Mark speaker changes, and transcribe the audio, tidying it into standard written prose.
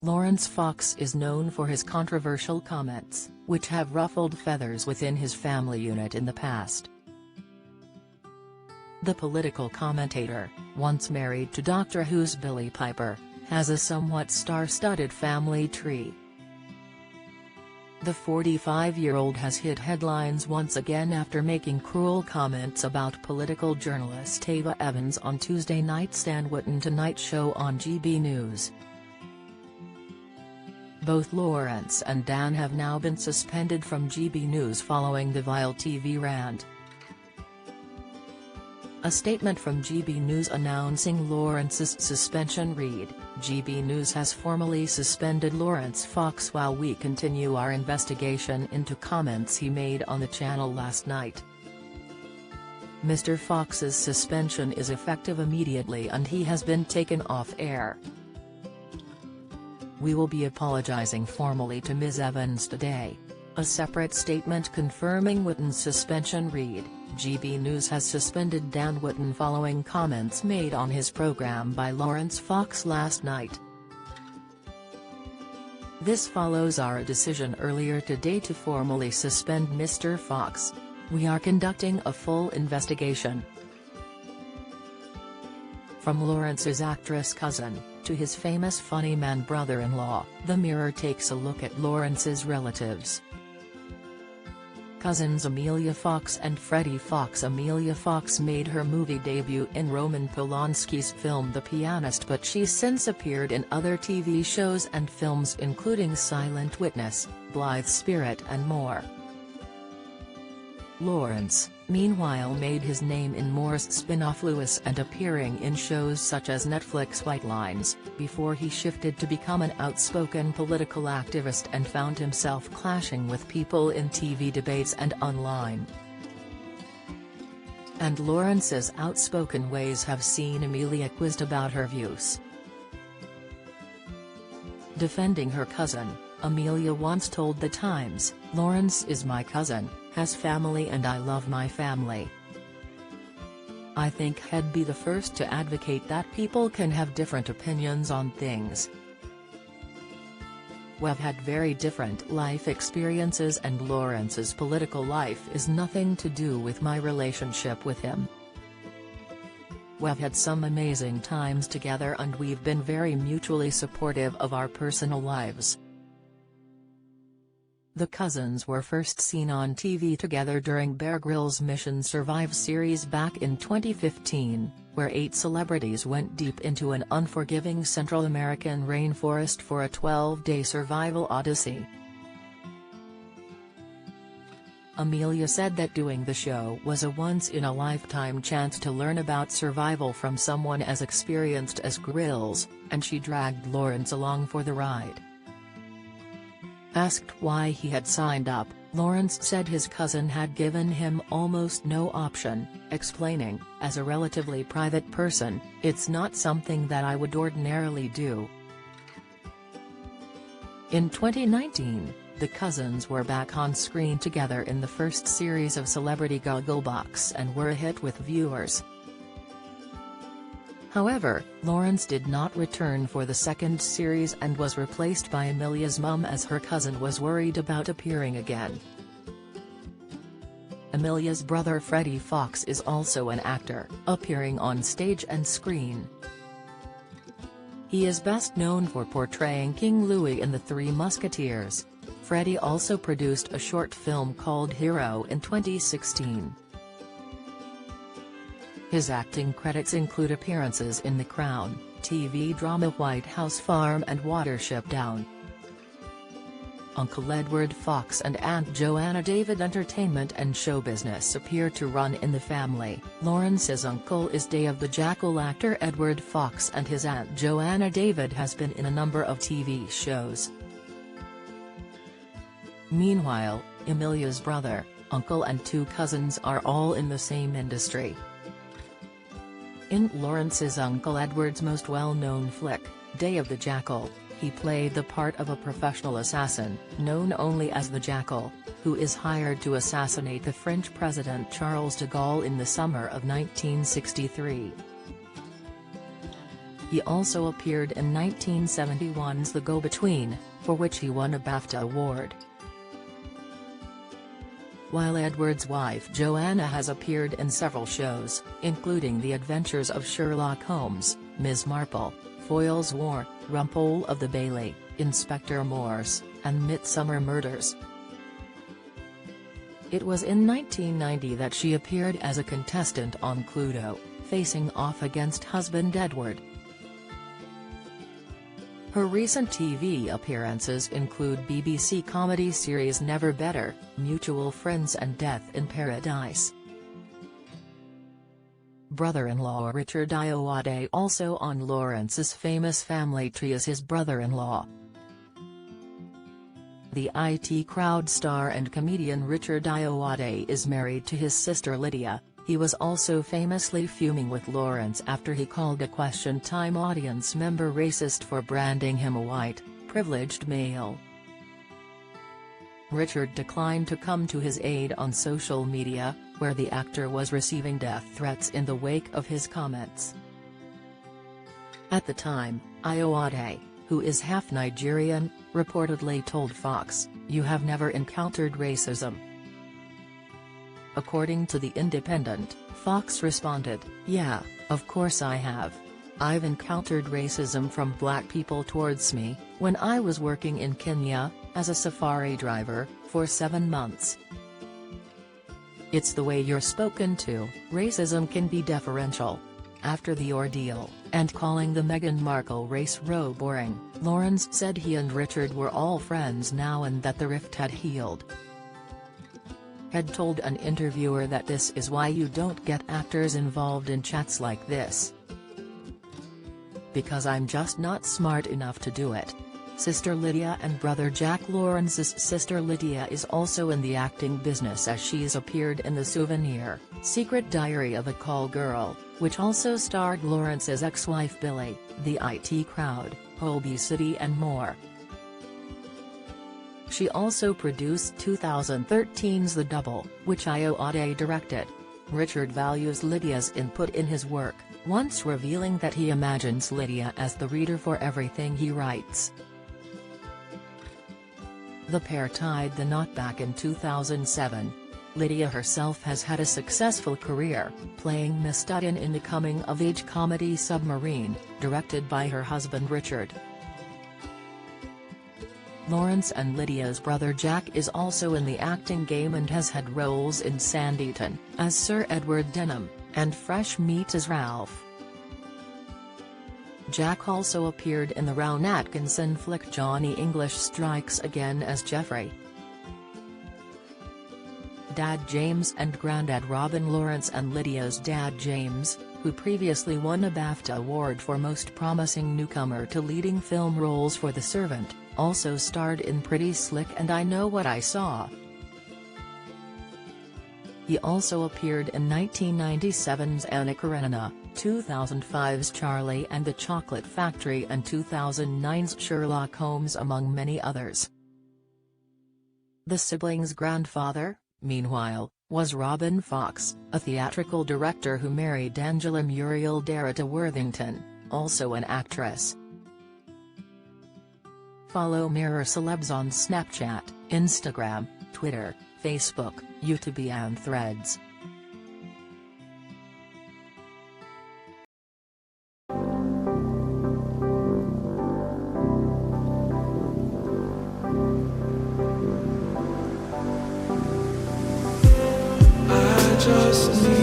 Speaker 1: Laurence Fox is known for his controversial comments, which have ruffled feathers within his family unit in the past. The political commentator, once married to Doctor Who's Billie Piper, has a somewhat star-studded family tree. The 45-year-old has hit headlines once again after making cruel comments about political journalist Ava Evans on Tuesday night's Dan Wootton Tonight Show on GB News. Both Laurence and Dan have now been suspended from GB News following the vile TV rant. A statement from GB News announcing Laurence's suspension read, "GB News has formally suspended Laurence Fox while we continue our investigation into comments he made on the channel last night. Mr. Fox's suspension is effective immediately and he has been taken off air. We will be apologizing formally to Ms. Evans today." A separate statement confirming Wootton's suspension read, "GB News has suspended Dan Wootton following comments made on his program by Laurence Fox last night. This follows our decision earlier today to formally suspend Mr. Fox. We are conducting a full investigation." From Laurence's actress cousin, to his famous funny man brother-in-law, The Mirror takes a look at Laurence's relatives. Cousins Amelia Fox and Freddie Fox. Amelia Fox made her movie debut in Roman Polanski's film The Pianist, but she's since appeared in other TV shows and films including Silent Witness, Blithe Spirit and more. Laurence, meanwhile, made his name in Moore's spin-off Lewis and appearing in shows such as Netflix White Lines, before he shifted to become an outspoken political activist and found himself clashing with people in TV debates and online. And Laurence's outspoken ways have seen Amelia quizzed about her views. Defending her cousin, Amelia once told The Times, "Laurence is my cousin, has family and I love my family. I think I'd be the first to advocate that people can have different opinions on things. We've had very different life experiences and Laurence's political life is nothing to do with my relationship with him. We've had some amazing times together and we've been very mutually supportive of our personal lives." The cousins were first seen on TV together during Bear Grylls' Mission Survive series back in 2015, where 8 celebrities went deep into an unforgiving Central American rainforest for a 12-day survival odyssey. Amelia said that doing the show was a once-in-a-lifetime chance to learn about survival from someone as experienced as Grylls, and she dragged Laurence along for the ride. Asked why he had signed up, Laurence said his cousin had given him almost no option, explaining, "As a relatively private person, it's not something that I would ordinarily do." In 2019, the cousins were back on screen together in the first series of Celebrity Gogglebox and were a hit with viewers. However, Laurence did not return for the second series and was replaced by Amelia's mum as her cousin was worried about appearing again. Amelia's brother Freddie Fox is also an actor, appearing on stage and screen. He is best known for portraying King Louis in The Three Musketeers. Freddie also produced a short film called Hero in 2016. His acting credits include appearances in The Crown, TV drama White House Farm and Watership Down. Uncle Edward Fox and Aunt Joanna David. Entertainment and show business appear to run in the family. Laurence's uncle is Day of the Jackal actor Edward Fox and his Aunt Joanna David has been in a number of TV shows. Meanwhile, Amelia's brother, uncle and 2 cousins are all in the same industry. In Laurence's Uncle Edward's most well-known flick, Day of the Jackal, he played the part of a professional assassin, known only as the Jackal, who is hired to assassinate the French President Charles de Gaulle in the summer of 1963. He also appeared in 1971's The Go-Between, for which he won a BAFTA award. While Edward's wife Joanna has appeared in several shows, including The Adventures of Sherlock Holmes, Ms. Marple, Foyle's War, Rumpole of the Bailey, Inspector Morse, and Midsummer Murders. It was in 1990 that she appeared as a contestant on Cluedo, facing off against husband Edward. Her recent TV appearances include BBC comedy series Never Better, Mutual Friends and Death in Paradise. Brother-in-law Richard Ayoade, also on Lawrence's famous family tree, is his brother-in-law. The IT Crowd star and comedian Richard Ayoade is married to his sister Lydia. He was also famously fuming with Laurence after he called a Question Time audience member racist for branding him a white, privileged male. Richard declined to come to his aid on social media, where the actor was receiving death threats in the wake of his comments. At the time, Ayoade, who is half Nigerian, reportedly told Fox, "You have never encountered racism." According to The Independent, Fox responded, "Yeah, of course I have. I've encountered racism from black people towards me, when I was working in Kenya, as a safari driver, for 7 months. It's the way you're spoken to. Racism can be deferential." After the ordeal, and calling the Meghan Markle race row boring, Laurence said he and Richard were all friends now and that the rift had healed. Had told an interviewer that "This is why you don't get actors involved in chats like this. Because I'm just not smart enough to do it." Sister Lydia and brother Jack. Lawrence's sister Lydia is also in the acting business, as she's appeared in The Souvenir, Secret Diary of a Call Girl, which also starred Lawrence's ex-wife Billy, The IT Crowd, Holby City and more. She also produced 2013's The Double, which Ayoade directed. Richard values Lydia's input in his work, once revealing that he imagines Lydia as the reader for everything he writes. The pair tied the knot back in 2007. Lydia herself has had a successful career, playing Miss Dutton in the coming-of-age comedy Submarine, directed by her husband Richard. Laurence and Lydia's brother Jack is also in the acting game and has had roles in Sanditon, as Sir Edward Denham, and Fresh Meat as Ralph. Jack also appeared in the Rowan Atkinson flick Johnny English Strikes Again as Geoffrey. Dad James and Grandad Robin. Laurence and Lydia's dad James, who previously won a BAFTA award for Most Promising Newcomer to Leading Film Roles for The Servant, also starred in Pretty Slick and I Know What I Saw. He also appeared in 1997's Anna Karenina, 2005's Charlie and the Chocolate Factory and 2009's Sherlock Holmes, among many others. The siblings' grandfather, meanwhile, was Robin Fox, a theatrical director who married Angela Muriel Derrida Worthington, also an actress. Follow Mirror Celebs on Snapchat, Instagram, Twitter, Facebook, YouTube and Threads.
Speaker 2: I just need